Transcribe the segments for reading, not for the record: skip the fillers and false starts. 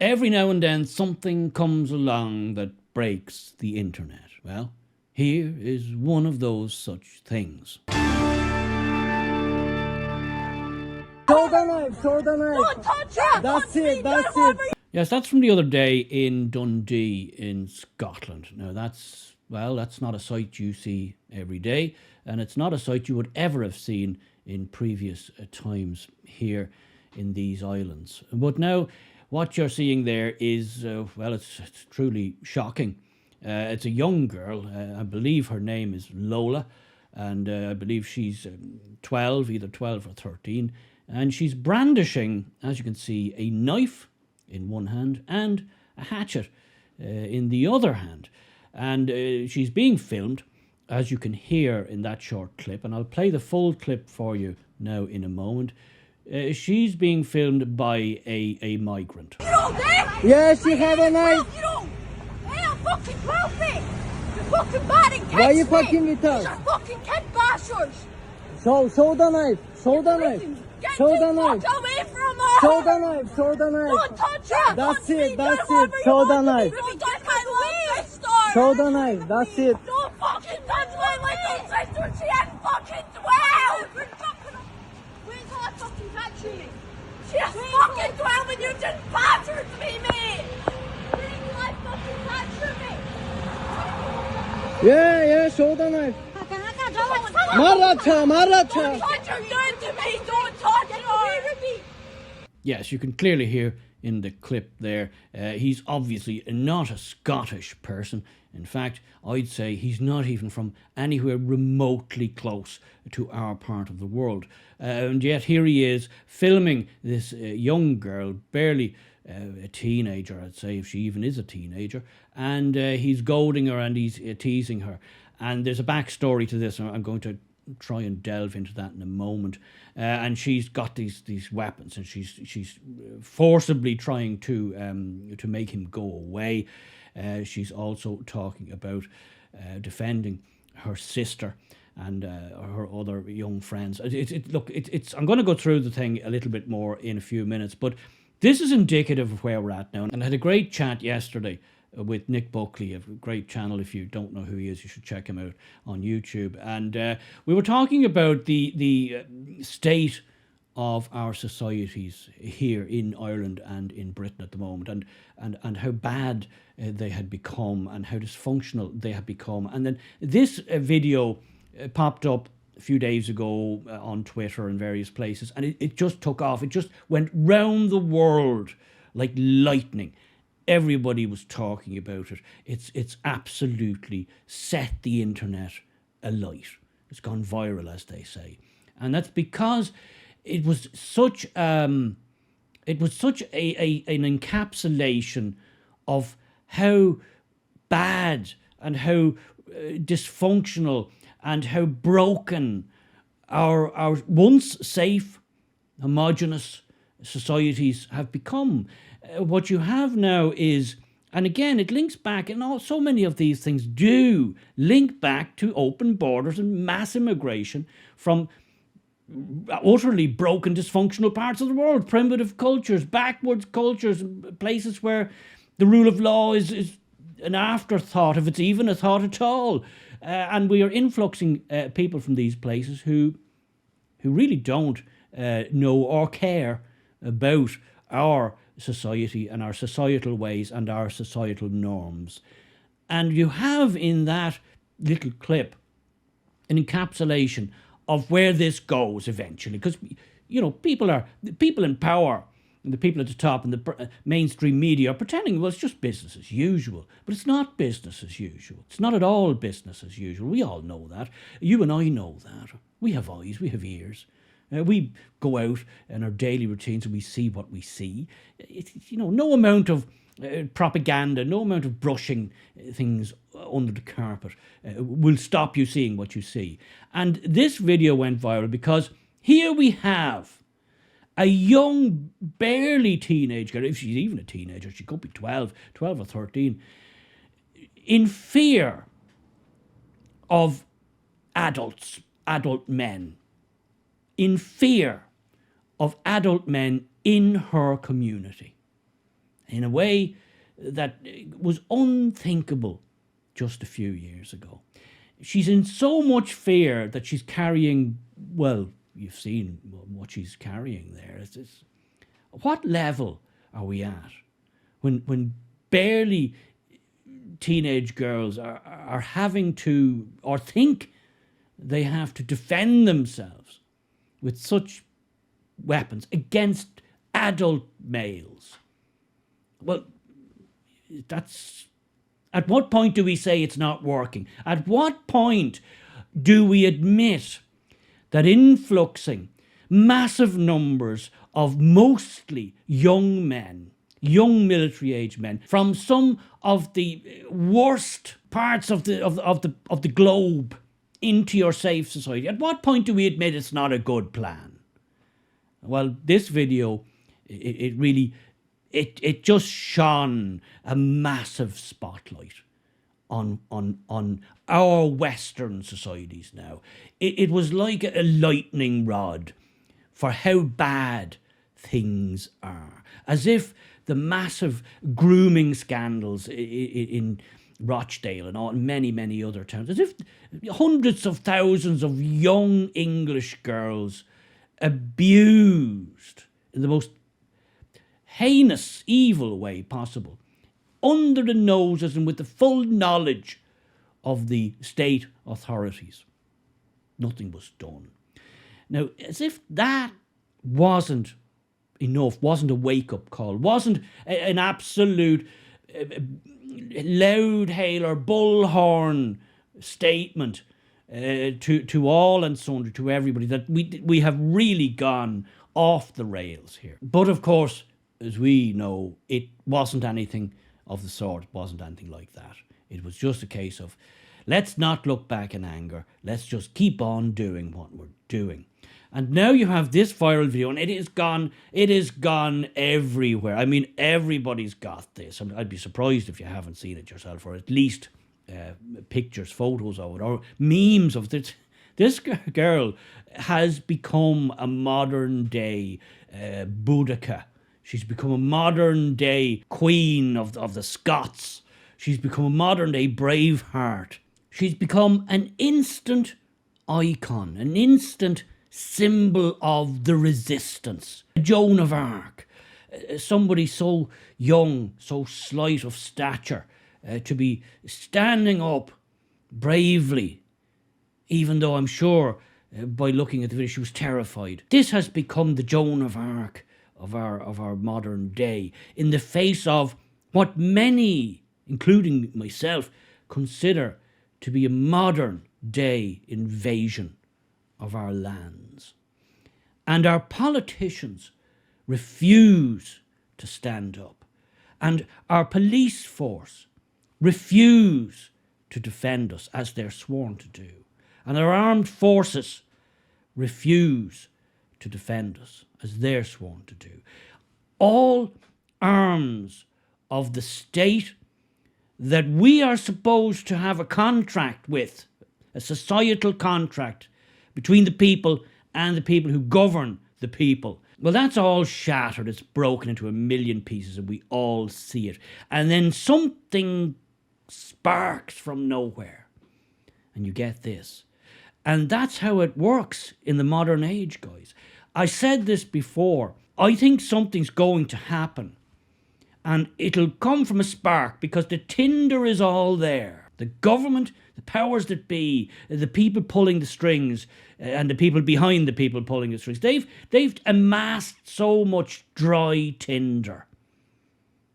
Every now and then something comes along that breaks the internet. Well, here is one of those such things. Show the knife, show the knife. Don't touch it. That's it, that's it. Yes, that's from the other day in Dundee in Scotland. Now that's not a sight you see every day, and it's not a sight you would ever have seen in previous times here in these islands. But now what you're seeing there is, it's truly shocking. It's a young girl. I believe her name is Lola, and I believe she's 12, either 12 or 13. And she's brandishing, as you can see, a knife in one hand and a hatchet in the other hand. And she's being filmed, as you can hear in that short clip. And I'll play the full clip for you now in a moment. She's being filmed by a migrant. You don't dare! Yeah, she have a knife. You don't! Hey, I'm fucking wealthy! You're fucking bad and Why you fucking with us? You're fucking kid bashers! Show the knife, show the knife. Get Show the the knife. fuck away from her! Show the knife, show the knife. Don't touch her! That's Don't it, me, that's do it. whatever you Show the want to knife. me. Don't touch my little sister! Show the knife, that's it. Don't fucking touch my little sister! She ain't fucking 12! Where's her fucking touching me? She is fucking 12 and you just battered me, mate! Where's her fucking touching me? Yeah, show the knife. Maracha, Don't maracha. touch her down to me! Don't touch her! Yes, you can clearly hear in the clip there, he's obviously not a Scottish person. In fact, I'd say he's not even from anywhere remotely close to our part of the world. And yet here he is filming this young girl, barely a teenager, I'd say, if she even is a teenager. And he's goading her and he's teasing her. And there's a backstory to this. I'm going to try and delve into that in a moment. And she's got these weapons, and she's forcibly trying to make him go away. She's also talking about defending her sister and her other young friends. I'm going to go through the thing a little bit more in a few minutes, but this is indicative of where we're at now. And I had a great chat yesterday with Nick Buckley, a great channel. If you don't know who he is, you should check him out on YouTube. And we were talking about the state of our societies here in Ireland and in Britain at the moment, and how bad they had become and how dysfunctional they had become. And then this video popped up a few days ago on Twitter and various places, and it just took off. It just went round the world like lightning. Everybody was talking about it. It's absolutely set the internet alight. It's gone viral, as they say, and that's because it was such an encapsulation of how bad and how dysfunctional and how broken our once safe, homogenous societies have become. What you have now is, and again, it links back, and so many of these things do link back to open borders and mass immigration from utterly broken, dysfunctional parts of the world, primitive cultures, backwards cultures, places where the rule of law is an afterthought, if it's even a thought at all. And we are influxing people from these places who really don't know or care about our society and our societal ways and our societal norms. And you have in that little clip an encapsulation of where this goes eventually, because people in power and the people at the top and the mainstream media are pretending, well, it's just business as usual. But it's not business as usual. It's not at all business as usual. We all know that. You and I know that. We have eyes, we have ears. We go out in our daily routines and we see what we see. No amount of propaganda, no amount of brushing things under the carpet will stop you seeing what you see. And this video went viral because here we have a young, barely teenage girl, if she's even a teenager, she could be 12 or 13, in fear of adult men, in fear of adult men in her community. in a way that was unthinkable just a few years ago. She's in so much fear that she's carrying, well, you've seen what she's carrying there. What level are we at when barely teenage girls are having to, or think they have to, defend themselves with such weapons against adult males? Well, that's... At what point do we say it's not working? At what point do we admit that influxing massive numbers of mostly young men, young military-age men, from some of the worst parts of the globe into your safe society, at what point do we admit it's not a good plan? Well, this video, it really just shone a massive spotlight on our Western societies now. It was like a lightning rod for how bad things are. As if the massive grooming scandals in Rochdale and all, many, many other towns, as if hundreds of thousands of young English girls abused in the most heinous, evil way possible, under the noses and with the full knowledge of the state authorities. Nothing was done. Now, as if that wasn't enough, wasn't a wake-up call, wasn't an absolute loud hail or bullhorn statement to all and sundry, to everybody, that we have really gone off the rails here. But of course, as we know, it wasn't anything of the sort. It wasn't anything like that. It was just a case of, let's not look back in anger. Let's just keep on doing what we're doing. And now you have this viral video, and it is gone everywhere. I mean, everybody's got this. I mean, I'd be surprised if you haven't seen it yourself, or at least pictures, photos of it, or memes of it. This girl has become a modern day Boudica. She's become a modern day queen of the Scots. She's become a modern day Braveheart. She's become an instant icon, an instant symbol of the resistance. Joan of Arc, somebody so young, so slight of stature, to be standing up bravely, even though I'm sure by looking at the video she was terrified. This has become the Joan of Arc of our modern day, in the face of what many, including myself, consider to be a modern day invasion of our lands. And our politicians refuse to stand up, and our police force refuse to defend us as they're sworn to do, and our armed forces refuse to defend us as they're sworn to do. All arms of the state that we are supposed to have a contract with, a societal contract between the people and the people who govern the people. Well, that's all shattered. It's broken into a million pieces, and we all see it. And then something sparks from nowhere, and you get this. And that's how it works in the modern age, guys. I said this before. I think something's going to happen, and it'll come from a spark, because the tinder is all there. The government, the powers that be, the people pulling the strings, and the people behind the people pulling the strings, they've amassed so much dry tinder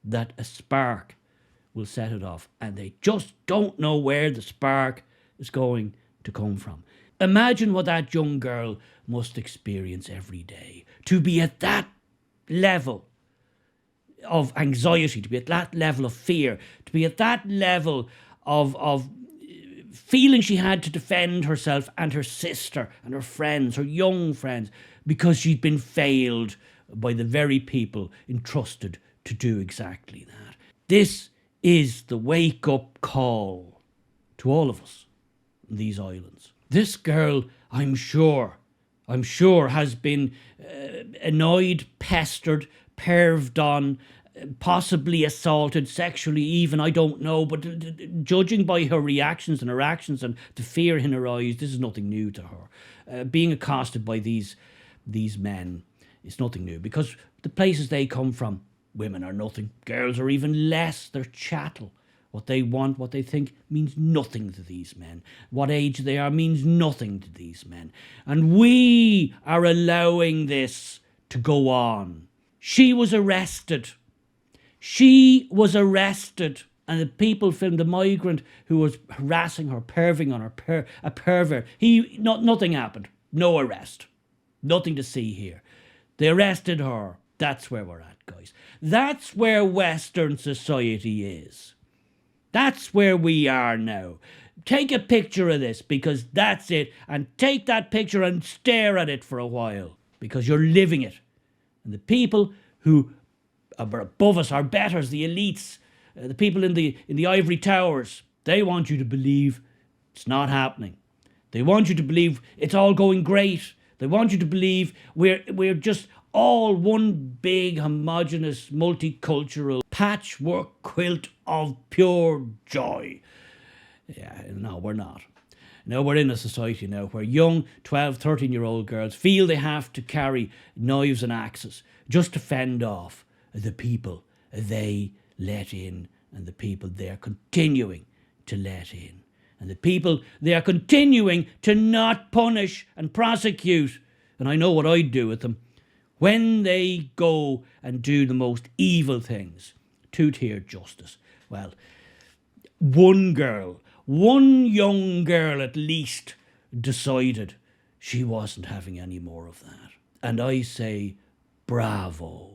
that a spark will set it off, and they just don't know where the spark is going to come from. Imagine what that young girl must experience every day, to be at that level of anxiety, to be at that level of fear, to be at that level of feeling she had to defend herself and her sister and her friends, her young friends, because she'd been failed by the very people entrusted to do exactly that. This is the wake-up call to all of us in these islands. This girl, I'm sure, has been annoyed, pestered, perved on, possibly assaulted sexually even, I don't know, but judging by her reactions and her actions and the fear in her eyes, this is nothing new to her. Being accosted by these men is nothing new, because the places they come from, women are nothing, girls are even less, they're chattel. What they want, what they think, means nothing to these men. What age they are means nothing to these men. And we are allowing this to go on. She was arrested. She was arrested. And the people filmed the migrant who was harassing her, perving on her, a pervert. Nothing happened. No arrest. Nothing to see here. They arrested her. That's where we're at, guys. That's where Western society is. That's where we are now. Take a picture of this, because that's it. And take that picture and stare at it for a while, because you're living it. And the people who are above us, our betters, the elites, the people in the ivory towers, they want you to believe it's not happening. They want you to believe it's all going great. They want you to believe we're just all one big, homogenous, multicultural patchwork quilt of pure joy. Yeah, no, we're not. No, we're in a society now where young 12, 13-year-old girls feel they have to carry knives and axes just to fend off the people they let in, and the people they're continuing to let in, and the people they are continuing to not punish and prosecute. And I know what I'd do with them when they go and do the most evil things. Two-tier justice. Well, one young girl at least decided she wasn't having any more of that. And I say, bravo.